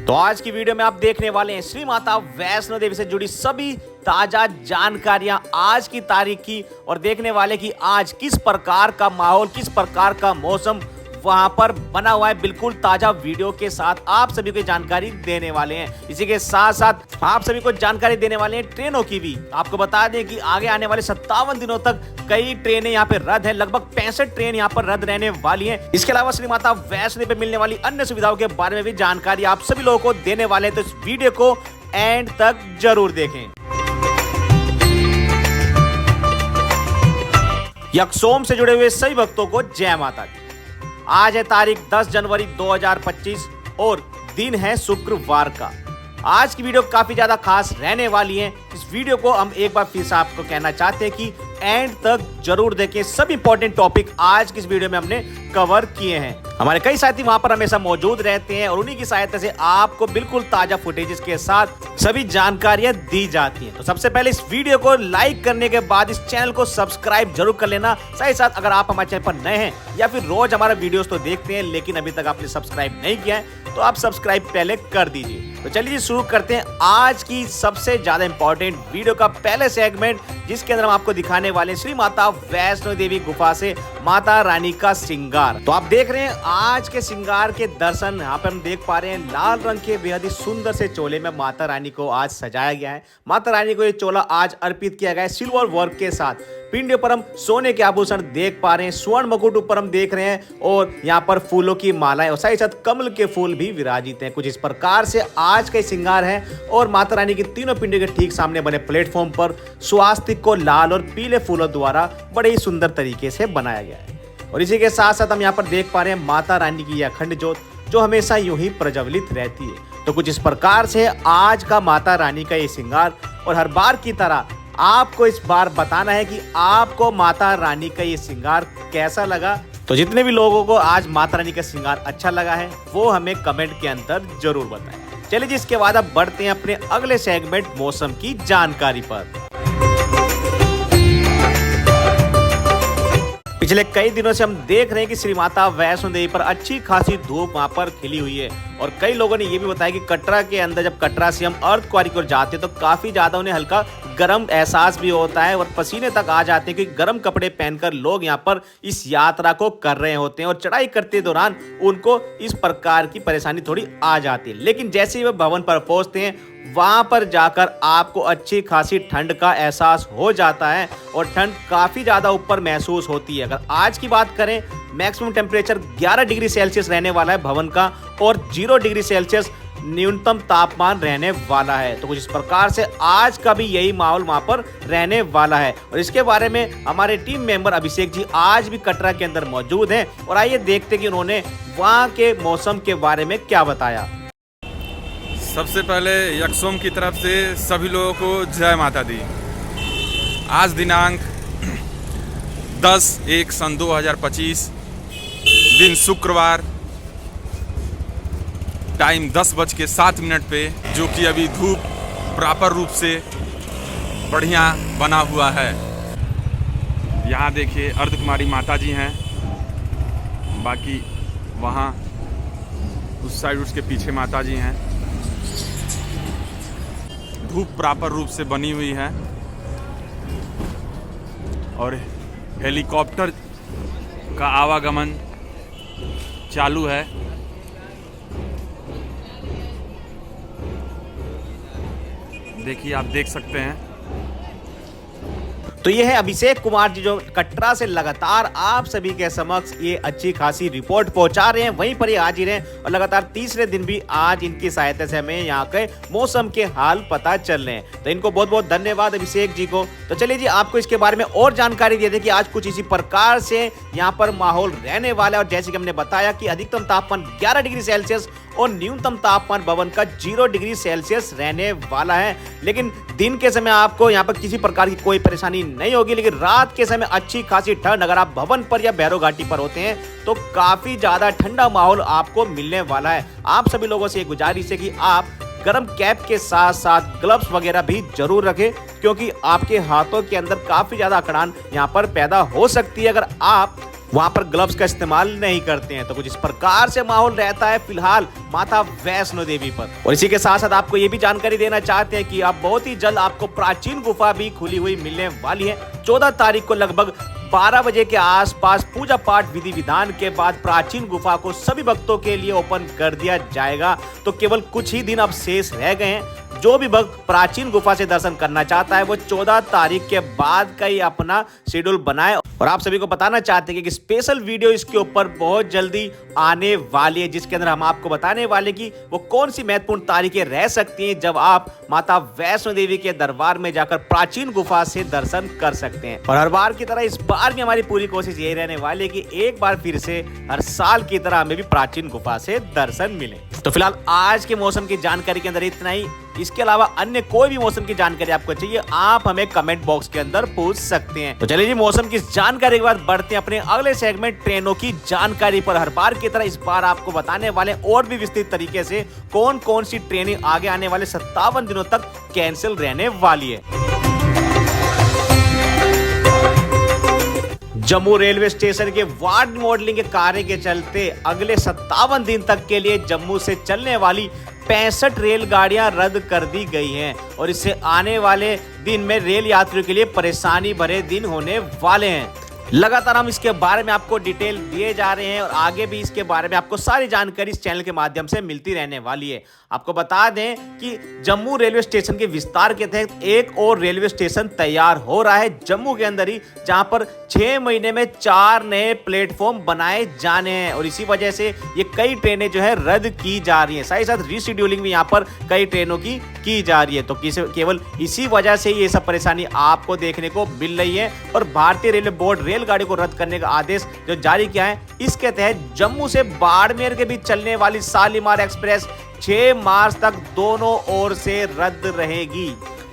तो आज की वीडियो में आप देखने वाले हैं श्री माता वैष्णो देवी से जुड़ी सभी ताजा जानकारियां आज की तारीख की, और देखने वाले कि आज किस प्रकार का माहौल, किस प्रकार का मौसम वहां पर बना हुआ है। बिल्कुल ताजा वीडियो के साथ आप सभी को जानकारी देने वाले हैं। इसी के साथ साथ आप सभी को जानकारी देने वाले हैं ट्रेनों की भी। आपको बता दें कि आगे आने वाले 57 दिनों तक कई ट्रेनें यहाँ पे रद्द है, लगभग 65 ट्रेन यहाँ पर रद्द रहने वाली हैं। इसके अलावा श्री माता वैष्णो देवी पे मिलने वाली अन्य सुविधाओं के बारे में भी जानकारी आप सभी लोगों को देने वाले हैं, तो इस वीडियो को एंड तक जरूर देखें। यक्षोम से जुड़े हुए सभी भक्तों को जय माता दी। आज है तारीख 10 जनवरी 2025 और दिन है शुक्रवार का। आज की वीडियो काफी ज्यादा खास रहने वाली है। इस वीडियो को हम एक बार फिर से आपको कहना चाहते हैं कि एंड तक जरूर देखें। सब इंपॉर्टेंट टॉपिक आज की इस वीडियो में हमने कवर किए हैं। हमारे कई साथी वहां पर हमेशा मौजूद रहते हैं और उन्हीं की सहायता से आपको बिल्कुल ताजा फुटेजेस के साथ सभी जानकारियां दी जाती हैं। तो सबसे पहले इस वीडियो को लाइक करने के बाद इस चैनल को सब्सक्राइब जरूर कर लेना। साथ ही साथ अगर आप हमारे चैनल पर नए हैं या फिर रोज हमारा वीडियोस तो देखते हैं लेकिन अभी तक आपने सब्सक्राइब नहीं किया है तो आप सब्सक्राइब पहले कर दीजिए। तो चलिए शुरू करते हैं आज की सबसे ज्यादा इंपॉर्टेंट वीडियो का पहले सेगमेंट, जिसके अंदर हम आपको दिखाने वाले श्री माता वैष्णो देवी गुफा से माता रानी का श्रृंगार। तो आप देख रहे हैं आज के श्रृंगार के दर्शन। यहाँ पे हम देख पा रहे हैं लाल रंग के बेहद ही सुंदर से चोले में माता रानी को आज सजाया गया है। माता रानी को ये चोला आज अर्पित किया गया है सिल्वर वर्क के साथ। पिंड पर हम सोने के आभूषण देख पा रहे हैं, स्वर्ण मुकुट ऊपर हम देख रहे हैं और यहाँ पर फूलों की मालाएं और साथ ही साथ कमल के फूल भी विराजित हैं। कुछ इस प्रकार से आज का श्रृंगार है और माता रानी की तीनों पिंड के ठीक सामने बने प्लेटफॉर्म पर स्वास्तिक को लाल और पीले फूलों द्वारा बड़े ही सुंदर तरीके से बनाया गया है। और इसी के साथ साथ हम यहाँ पर देख पा रहे हैं माता रानी की यह अखंड ज्योत जो हमेशा यूं ही प्रज्वलित रहती है। तो कुछ इस प्रकार से आज का माता रानी का ये श्रृंगार, और हर बार की तरह आपको इस बार बताना है कि आपको माता रानी का ये श्रृंगार कैसा लगा। तो जितने भी लोगों को आज माता रानी का श्रृंगार अच्छा लगा है वो हमें कमेंट के अंदर जरूर बताएं। चलिए जी, इसके बाद अब बढ़ते हैं अपने अगले सेगमेंट मौसम की जानकारी पर। पिछले कई दिनों से हम देख रहे हैं कि श्री माता वैष्णो देवी पर अच्छी खासी धूप वहां पर खिली हुई है, और कई लोगों ने ये भी बताया कि कटरा के अंदर जब कटरा से हम अर्थ क्वारी को जाते हैं तो काफी ज्यादा उन्हें हल्का गर्म एहसास भी होता है और पसीने तक आ जाते हैं, क्योंकि गर्म कपड़े पहनकर लोग यहाँ पर इस यात्रा को कर रहे होते हैं और चढ़ाई करते दौरान उनको इस प्रकार की परेशानी थोड़ी आ जाती है। लेकिन जैसे ही वे भवन पर पहुंचते हैं वहां पर जाकर आपको अच्छी खासी ठंड का एहसास हो जाता है और ठंड काफी ज्यादा ऊपर महसूस होती है। अगर आज की बात करें, मैक्सिमम टेम्परेचर 11 डिग्री सेल्सियस रहने वाला है भवन का और 0 डिग्री सेल्सियस न्यूनतम तापमान रहने वाला है। तो कुछ इस प्रकार से आज का भी यही माहौल वहां पर रहने वाला है। और इसके बारे में हमारे टीम मेंबर अभिषेक जी आज भी कटरा के अंदर मौजूद हैं, और आइए देखते हैं कि उन्होंने वहां के मौसम के बारे में क्या बताया। सबसे पहले यक्षोम की तरफ से सभी लोगों को जय माता दी। आज दिनांक 10/1 सन 2025, दिन शुक्रवार, टाइम 10:07 पे, जो कि अभी धूप प्रॉपर रूप से बढ़िया बना हुआ है। यहाँ देखिए अर्धकुमारी माता जी हैं, बाकी वहाँ उस साइड उसके पीछे माता जी हैं। धूप प्रॉपर रूप से बनी हुई है और हेलीकॉप्टर का आवागमन चालू है। देखिए, आप देख सकते हैं। तो ये है अभिषेक कुमार जी जो कटरा से लगातार आप सभी के समक्ष ये अच्छी खासी रिपोर्ट पहुंचा रहे हैं। वहीं पर ये हाजिर हैं और लगातार तीसरे दिन भी आज इनकी सहायता से हमें यहाँ के मौसम के हाल पता चल रहे हैं। तो इनको बहुत बहुत धन्यवाद अभिषेक जी को। तो चलिए जी, आपको इसके बारे में और जानकारी दे दें कि आज कुछ इसी प्रकार से यहाँ पर माहौल रहने वाला है। और जैसे कि हमने बताया कि अधिकतम तापमान 11 डिग्री सेल्सियस और न्यूनतम तापमान भवन का 0 डिग्री सेल्सियस रहने वाला है। लेकिन दिन के समय आपको यहाँ पर किसी प्रकार की कोई परेशानी नहीं होगी, लेकिन रात के समय अच्छी खासी ठंड, अगर आप भवन पर या भैरव घाटी पर होते हैं तो काफी ज्यादा ठंडा माहौल आपको मिलने वाला है। आप सभी लोगों से गुजारिश है कि आप गर्म कैप के साथ साथ ग्लव्स वगैरह भी जरूर रखें, क्योंकि आपके हाथों के अंदर काफी ज्यादा अकड़ान यहाँ पर पैदा हो सकती है अगर आप वहां पर ग्लव्स का इस्तेमाल नहीं करते हैं। तो कुछ इस प्रकार से माहौल रहता है फिलहाल माता वैष्णो देवी पर। और इसी के साथ साथ आपको ये भी जानकारी देना चाहते हैं कि अब बहुत ही जल्द आपको प्राचीन गुफा भी खुली हुई मिलने वाली है। 14 तारीख को लगभग 12 बजे के आसपास पूजा पाठ विधि विधान के बाद प्राचीन गुफा को सभी भक्तों के लिए ओपन कर दिया जाएगा। तो केवल कुछ ही दिन अब शेष रह गए हैं। जो भी भक्त प्राचीन गुफा से दर्शन करना चाहता है वो 14 तारीख के बाद का ही अपना शेड्यूल बनाए। और आप सभी को बताना चाहते हैं कि स्पेशल वीडियो इसके ऊपर बहुत जल्दी आने वाली है, जिसके अंदर हम आपको बताने वाले कि वो कौन सी महत्वपूर्ण तारीखें रह सकती हैं जब आप माता वैष्णो देवी के दरबार में जाकर प्राचीन गुफा से दर्शन कर सकते हैं। और हर बार की तरह इस बार भी हमारी पूरी कोशिश यही रहने वाली है कि एक बार फिर से हर साल की तरह हमें भी प्राचीन गुफा से दर्शन मिले। तो फिलहाल आज के मौसम की जानकारी के अंदर इतना ही। इसके अलावा अन्य कोई भी मौसम की जानकारी आपको चाहिए, आप हमें कमेंट बॉक्स के अंदर पूछ सकते हैं। तो चलिए जी, मौसम की जानकारी के बाद बढ़ते हैं अपने अगले सेगमेंट ट्रेनों की जानकारी पर। हर बार की तरह इस बार आपको बताने वाले और भी विस्तृत तरीके से कौन कौन सी ट्रेनें आगे आने वाले 57 दिनों तक कैंसिल रहने वाली है। जम्मू रेलवे स्टेशन के वार्ड मॉडलिंग के कार्य के चलते अगले 57 दिन तक के लिए जम्मू से चलने वाली 65 रेलगाड़ियां रद्द कर दी गई हैं। और इससे आने वाले दिन में रेल यात्रियों के लिए परेशानी भरे दिन होने वाले हैं। लगातार हम इसके बारे में आपको डिटेल दिए जा रहे हैं और आगे भी इसके बारे में आपको सारी जानकारी इस चैनल के माध्यम से मिलती रहने वाली है। आपको बता दें कि जम्मू रेलवे स्टेशन के विस्तार के तहत एक और रेलवे स्टेशन तैयार हो रहा है जम्मू के अंदर ही, जहां पर 6 महीने में 4 नए प्लेटफॉर्म बनाए जाने हैं। और इसी वजह से ये कई ट्रेनें जो है रद्द की जा रही हैं। साथ ही साथ रीशेड्यूलिंग भी यहाँ पर कई ट्रेनों की जा रही है। तो केवल इसी वजह से ये सब परेशानी आपको देखने को मिल रही है। और भारतीय रेलवे बोर्ड रेलगाड़ी को रद्द करने का आदेश जो जारी किया है, इसके तहत जम्मू से बाड़मेर के बीच चलने वाली शालीमार एक्सप्रेस 6 मार्च तक दोनों ओर से रद्द रहेगी।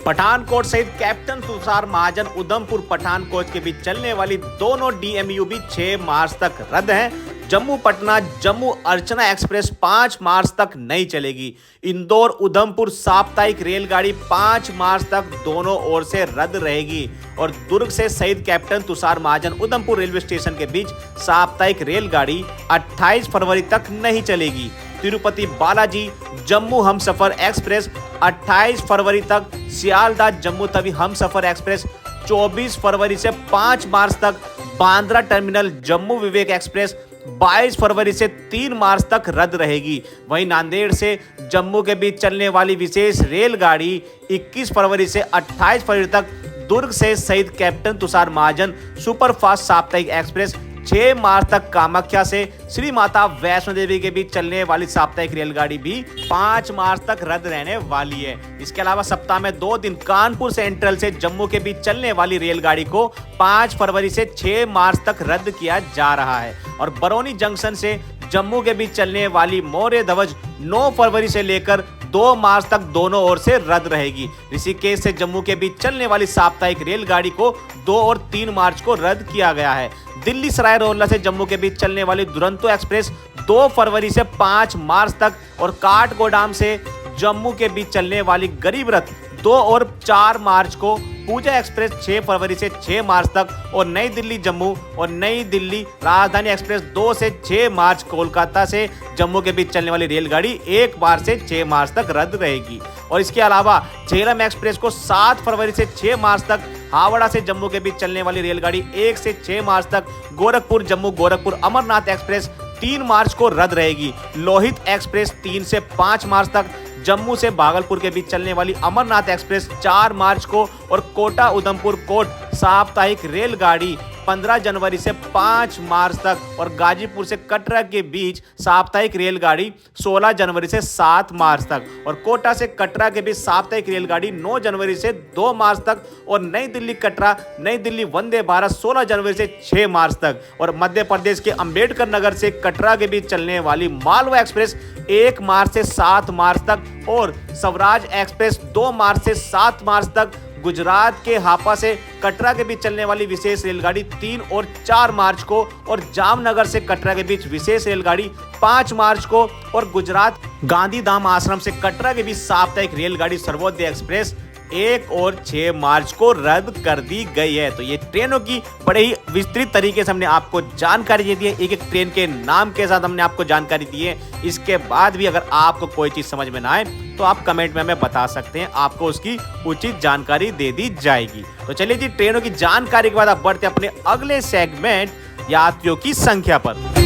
पठानकोट सहित कैप्टन तुषार महाजन उधमपुर पठानकोट के बीच चलने वाली दोनों DMU भी 6 मार्च तक रद्द है। जम्मू पटना जम्मू अर्चना एक्सप्रेस 5 मार्च तक नहीं चलेगी। इंदौर उधमपुर साप्ताहिक रेलगाड़ी 5 मार्च तक दोनों ओर से रद्द रहेगी। और दुर्ग से शहीद कैप्टन तुषार महाजन उधमपुर रेलवे स्टेशन के बीच साप्ताहिक रेलगाड़ी 28 फरवरी तक नहीं चलेगी। तिरुपति बालाजी जम्मू हमसफर एक्सप्रेस 28 फरवरी तक, सियालदह जम्मू तवी हमसफर एक्सप्रेस 24 फरवरी से 5 मार्च तक, बांद्रा टर्मिनल जम्मू विवेक एक्सप्रेस 22 फरवरी से 3 मार्च तक रद्द रहेगी। वहीं नांदेड़ से जम्मू के बीच चलने वाली विशेष रेलगाड़ी 21 फरवरी से 28 फरवरी तक, दुर्ग से शहीद कैप्टन तुषार महाजन सुपरफास्ट साप्ताहिक एक्सप्रेस 6 मार्च तक, कामाख्या से श्री माता वैष्णो देवी के बीच चलने वाली साप्ताहिक रेलगाड़ी भी 5 मार्च तक रद्द रहने वाली है। इसके अलावा सप्ताह में 2 दिन कानपुर सेंट्रल से जम्मू के बीच चलने वाली रेलगाड़ी को 5 फरवरी से 6 मार्च तक रद्द किया जा रहा है। और बरौनी जंक्शन से जम्मू के बीच चलने वाली मौर्य ध्वज 9 फरवरी से लेकर 2 मार्च तक दोनों ओर से रद्द रहेगी। ऋषिकेश से जम्मू के बीच चलने वाली साप्ताहिक रेलगाड़ी को 2 और 3 मार्च को रद्द किया गया है। दिल्ली सराय रोहिल्ला से जम्मू के बीच चलने वाली दुरंतो एक्सप्रेस 2 फरवरी से 5 मार्च तक, और काठगोदाम से जम्मू के बीच चलने वाली गरीब रथ 2 और 4 मार्च को, पूजा एक्सप्रेस 6 फरवरी से 6 मार्च तक, और नई दिल्ली जम्मू और नई दिल्ली राजधानी एक्सप्रेस 2 से 6 मार्च कोलकाता से जम्मू के बीच चलने वाली रेलगाड़ी 1 मार्च से 6 मार्च तक रद्द रहेगी। और इसके अलावा झेलम एक्सप्रेस को 7 फरवरी से 6 मार्च तक, हावड़ा से जम्मू के बीच चलने वाली रेलगाड़ी 1 से 6 मार्च तक, गोरखपुर जम्मू गोरखपुर अमरनाथ एक्सप्रेस 3 मार्च को रद्द रहेगी। लोहित एक्सप्रेस 3 से 5 मार्च तक, जम्मू से भागलपुर के बीच चलने वाली अमरनाथ एक्सप्रेस 4 मार्च को, और कोटा उधमपुर कोट साप्ताहिक रेलगाड़ी 15 जनवरी से 5 मार्च तक, और गाजीपुर से कटरा के बीच साप्ताहिक रेलगाड़ी 16 जनवरी से 7 मार्च तक, और कोटा से कटरा के बीच साप्ताहिक रेलगाड़ी 9 जनवरी से 2 मार्च तक, और नई दिल्ली कटरा नई दिल्ली वंदे भारत 16 जनवरी से 6 मार्च तक, और मध्य प्रदेश के अंबेडकर नगर से कटरा के बीच चलने वाली मालवा एक्सप्रेस 1 मार्च से 7 मार्च तक, और स्वराज एक्सप्रेस 2 मार्च से 7 मार्च तक, गुजरात के हापा से कटरा के बीच चलने वाली विशेष रेलगाड़ी 3 और 4 मार्च को, और जामनगर से कटरा के बीच विशेष रेलगाड़ी 5 मार्च को, और गुजरात गांधीधाम आश्रम से कटरा के बीच साप्ताहिक रेलगाड़ी सर्वोदय एक्सप्रेस 1 और 6 मार्च को रद्द कर दी गई है। तो ये ट्रेनों की बड़े ही विस्तृत तरीके से हमने आपको जानकारी दे दी है, एक एक ट्रेन के नाम के साथ हमने आपको जानकारी दी है। इसके बाद भी अगर आपको कोई चीज समझ में ना आए तो आप कमेंट में हमें बता सकते हैं, आपको उसकी उचित जानकारी दे दी जाएगी। तो चलिए जी, ट्रेनों की जानकारी के बाद आप बढ़ते अपने अगले सेगमेंट यात्रियों की संख्या पर।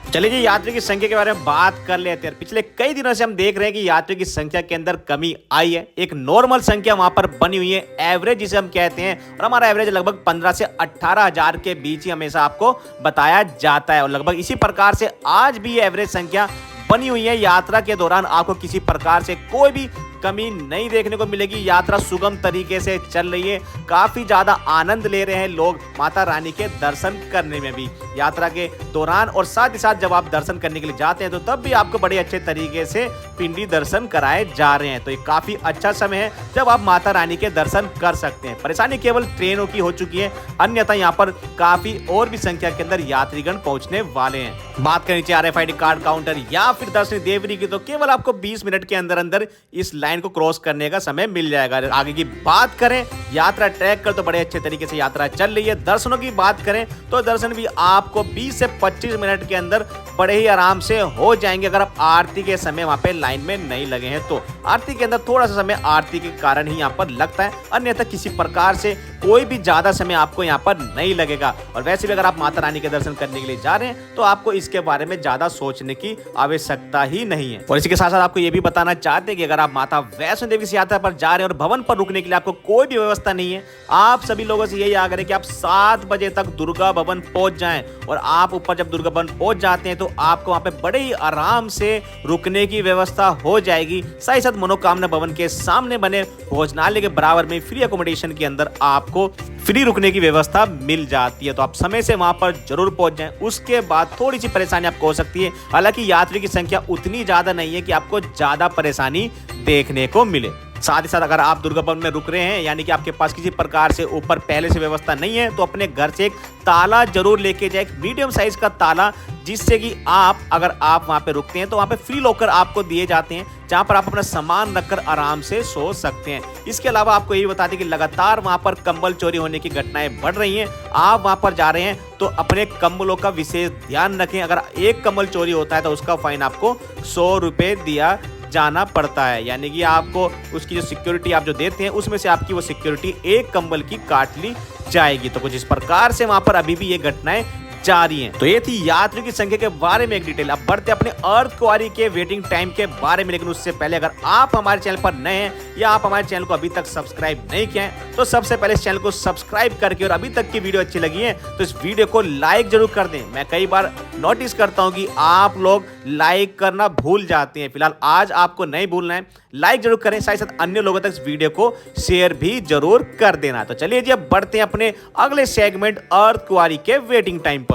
चलिए जी, यात्री की संख्या के बारे में बात कर लेते हैं। पिछले कई दिनों से हम देख रहे हैं कि यात्रियों की संख्या के अंदर कमी आई है। एक नॉर्मल संख्या वहां पर बनी हुई है, एवरेज जिसे हम कहते हैं, और हमारा एवरेज लगभग 15 से 18 हजार के बीच ही हमेशा आपको बताया जाता है। और लगभग इसी प्रकार से आज भी ये एवरेज संख्या बनी हुई है। यात्रा के दौरान आपको किसी प्रकार से कोई भी कमी नहीं देखने को मिलेगी। यात्रा सुगम तरीके से चल रही है, काफी ज्यादा आनंद ले रहे हैं लोग माता रानी के दर्शन करने में भी यात्रा के दौरान। और साथ ही साथ जब आप दर्शन करने के लिए जाते हैं तो तब भी आपको बड़े अच्छे तरीके से पिंडी दर्शन कराए जा रहे हैं। तो ये काफी अच्छा समय है जब आप माता रानी के दर्शन कर सकते हैं। परेशानी केवल ट्रेनों की हो चुकी है, अन्यथा यहाँ पर काफी और भी संख्या के अंदर यात्रीगण पहुंचने वाले हैं। बात करें RFID कार्ड काउंटर या फिर दर्शनी देवरी की, तो केवल आपको 20 मिनट के अंदर अंदर इस लाइन को क्रॉस करने का समय मिल जाएगा। आगे की बात करें यात्रा ट्रैक कर, तो बड़े अच्छे तरीके से यात्रा चल रही है। दर्शनों की बात करें तो दर्शन भी आपको 20 से 25 मिनट के अंदर बड़े ही आराम से हो जाएंगे, अगर आप आरती के समय वहां पे लाइन में नहीं लगे हैं तो। आरती के अंदर थोड़ा सा समय आरती के कारण ही यहाँ पर लगता है, अन्यथा किसी प्रकार से कोई भी ज्यादा समय आपको यहाँ पर नहीं लगेगा। और वैसे भी अगर आप माता रानी के दर्शन करने के लिए जा रहे हैं तो आपको इसके बारे में ज्यादा सोचने की आवश्यकता ही नहीं है। और इसी के साथ साथ आपको ये भी बताना चाहते हैं कि अगर आप माता वैष्णो देवी की यात्रा पर जा रहे हैं और भवन पर रुकने के लिए आपको कोई भी व्यवस्था नहीं है, आप सभी लोगों से यही आग्रह है कि आप 7 बजे तक दुर्गा भवन पहुंच जाएं। और आप ऊपर जब दुर्गा भवन पहुंच जाते हैं तो आपको वहां पे बड़े ही आराम से रुकने की व्यवस्था हो जाएगी। साथ ही साथ मनोकामना भवन के सामने बने भोजनालय के बराबर में फ्री अकोमोडेशन के अंदर आपको फ्री रुकने की व्यवस्था मिल जाती है। तो आप समय से वहां पर जरूर पहुंच जाएं। उसके बाद थोड़ी सी परेशानी आपको हो सकती है, हालांकि यात्री की संख्या उतनी ज्यादा नहीं है कि आपको ज्यादा परेशानी देखने को मिले। साथ ही साथ अगर आप दुर्गा भवन में रुक रहे हैं, यानी कि आपके पास किसी प्रकार से ऊपर पहले से व्यवस्था नहीं है, तो अपने घर से एक ताला जरूर लेके जाए, एक मीडियम साइज का ताला, जिससे कि अगर आप वहां पे रुकते हैं तो वहां पे फ्री लॉकर आपको दिए जाते हैं, जहां पर आप अपना सामान रखकर आराम से सो सकते हैं। इसके अलावा आपको यही बता दें कि लगातार वहां पर कंबल चोरी होने की घटनाएं बढ़ रही हैं। आप वहां पर जा रहे हैं तो अपने कंबलों का विशेष ध्यान रखें। अगर एक कंबल चोरी होता है तो उसका फाइन आपको 100 रुपए दिया जाना पड़ता है, यानी कि आपको उसकी जो सिक्योरिटी आप जो देते हैं उसमें से आपकी वो सिक्योरिटी एक कंबल की काट ली जाएगी। तो कुछ इस प्रकार से वहां पर अभी भी ये घटनाएं जारी हैं। तो ये थी यात्रियों की संख्या के बारे में एक डिटेल। अब बढ़ते अपने अर्थ क्वारी के वेटिंग टाइम के बारे में, लेकिन उससे पहले अगर आप हमारे चैनल पर नए हैं या आप हमारे चैनल को अभी तक सब्सक्राइब नहीं किया है तो सबसे पहले इस चैनल को सब्सक्राइब करके, और अभी तक की वीडियो अच्छी लगी है तो इस वीडियो को लाइक जरूर कर दें। मैं कई बार नोटिस करता हूं कि आप लोग लाइक करना भूल जाते हैं, फिलहाल आज आपको नहीं भूलना है, लाइक जरूर करें। साथ ही साथ अन्य लोगों तक इस वीडियो को शेयर भी जरूर कर देना। तो चलिए जी, अब बढ़ते हैं अपने अगले सेगमेंट अर्थ क्वारी के वेटिंग टाइम पर।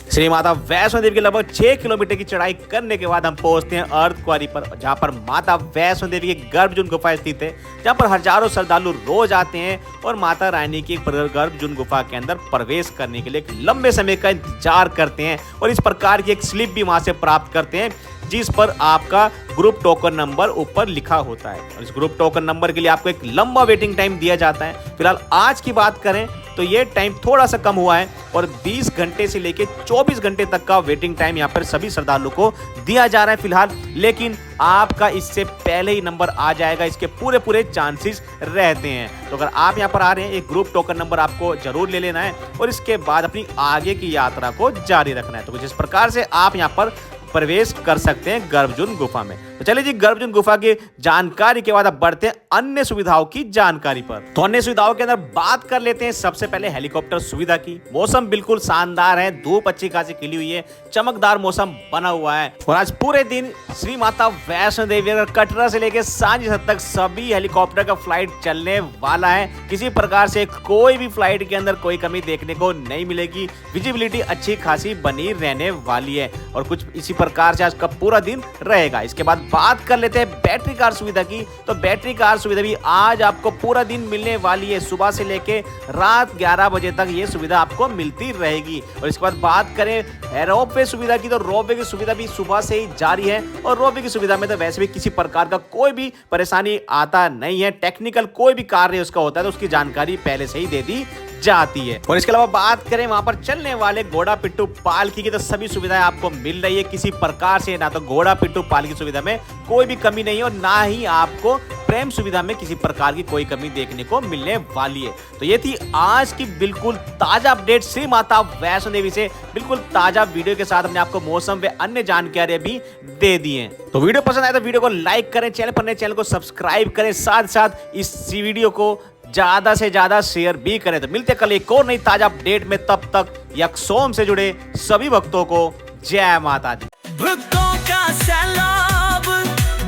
श्री माता वैष्णो देवी के लगभग 6 किलोमीटर की चढ़ाई करने के बाद हम पहुंचते हैं अर्थ क्वारी पर, जहां पर माता वैष्णो देवी की गर्भजून गुफा स्थित है, जहां पर हजारों श्रद्धालु रोज आते हैं और माता रानी की गर्भजून गुफा के अंदर प्रवेश करने के लिए एक लंबे समय का इंतजार करते हैं। और इस प्रकार की एक स्लिप भी वहां से प्राप्त करते हैं, जिस पर आपका ग्रुप टोकन नंबर ऊपर लिखा होता है। और इस ग्रुप टोकन नंबर के लिए आपको एक लंबा वेटिंग टाइम दिया जाता है। फिलहाल आज की बात करें तो ये टाइम थोड़ा सा कम हुआ है और 20 घंटे से लेकर 24 घंटे तक का वेटिंग टाइम यहाँ पर सभी श्रद्धालुओं को दिया जा रहा है फिलहाल, लेकिन आपका इससे पहले ही नंबर आ जाएगा, इसके पूरे चांसेस रहते हैं। तो अगर आप यहाँ पर आ रहे हैं, एक ग्रुप टोकन नंबर आपको जरूर ले लेना है और इसके बाद अपनी आगे की यात्रा को जारी रखना है। तो जिस प्रकार से आप यहाँ पर प्रवेश कर सकते हैं गर्भजून गुफा में। तो चलिए जी, गर्भजून गुफा की जानकारी के बाद अब बढ़ते हैं अन्य सुविधाओं की जानकारी पर। तो अन्य सुविधाओं के अंदर बात कर लेते हैं सबसे पहले हेलीकॉप्टर सुविधा की। मौसम बिल्कुल शानदार है, धूप अच्छी खासी खिली हुई है, चमकदार मौसम बना हुआ है और आज पूरे दिन श्री माता वैष्णो देवी कटरा से लेकर सांझी तक सभी हेलीकॉप्टर का फ्लाइट चलने वाला है। किसी प्रकार से कोई भी फ्लाइट के अंदर कोई कमी देखने को नहीं मिलेगी। विजिबिलिटी अच्छी खासी बनी रहने वाली है और कुछ इसी प्रकार से आज का पूरा दिन रहेगा। इसके बाद बात कर लेते हैं बैटरी कार सुविधा की। तो बैटरी कार सुविधा भी आज आपको पूरा दिन मिलने वाली है। सुबह से लेके रात 11 बजे तक ये सुविधा आपको मिलती रहेगी। और इसके बाद बात करें रोपवे सुविधा की, तो रोपवे की सुविधा भी सुबह से ही जारी है। और रोपवे की सुविधा में तो वैसे भी किसी प्रकार का कोई भी परेशानी आता नहीं है। टेक्निकल कोई भी कार्य उसका होता है तो उसकी जानकारी पहले से ही दे दी जाती है। और इसके अलावा बात करें वहां पर चलने वाले घोड़ा पिट्टू पालकी की, तो सभी सुविधाएं आपको मिल रही है। किसी प्रकार से ना तो घोड़ा पिट्टू पालकी सुविधा में कोई भी कमी नहीं है और ना ही आपको प्रेम सुविधा में किसी प्रकार की कोई कमी देखने को मिलने वाली है। तो ये थी आज की बिल्कुल ताजा अपडेट श्री माता वैष्णो देवी से। बिल्कुल ताजा वीडियो के साथ हमने आपको मौसम व अन्य जानकारी भी दे दी है। तो वीडियो पसंद आए तो वीडियो को लाइक करें, चैनल पर नए चैनल को सब्सक्राइब करें, साथ साथ इस वीडियो को ज्यादा से ज्यादा शेयर भी करें। तो मिलते कल एक और नई ताजा अपडेट में, तब तक यक्षोम से जुड़े सभी भक्तों को जय माता दी। भक्तों का सैलाब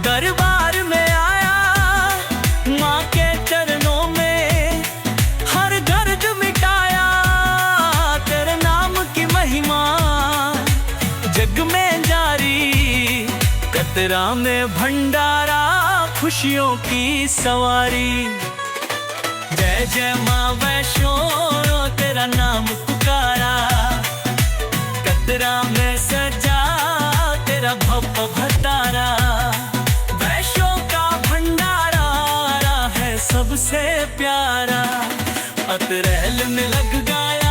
दरबार में आया, माँ के चरणों में हर दर्द मिटाया। तेरे नाम की महिमा जग में जारी, कतरा में भंडारा खुशियों की सवारी। जय जय माँ वैष्णो तेरा नाम पुकारा, कतरा में सजा तेरा भव्य भतारा। वैष्णो का भंडारा है सबसे प्यारा, अतरैल में लग गया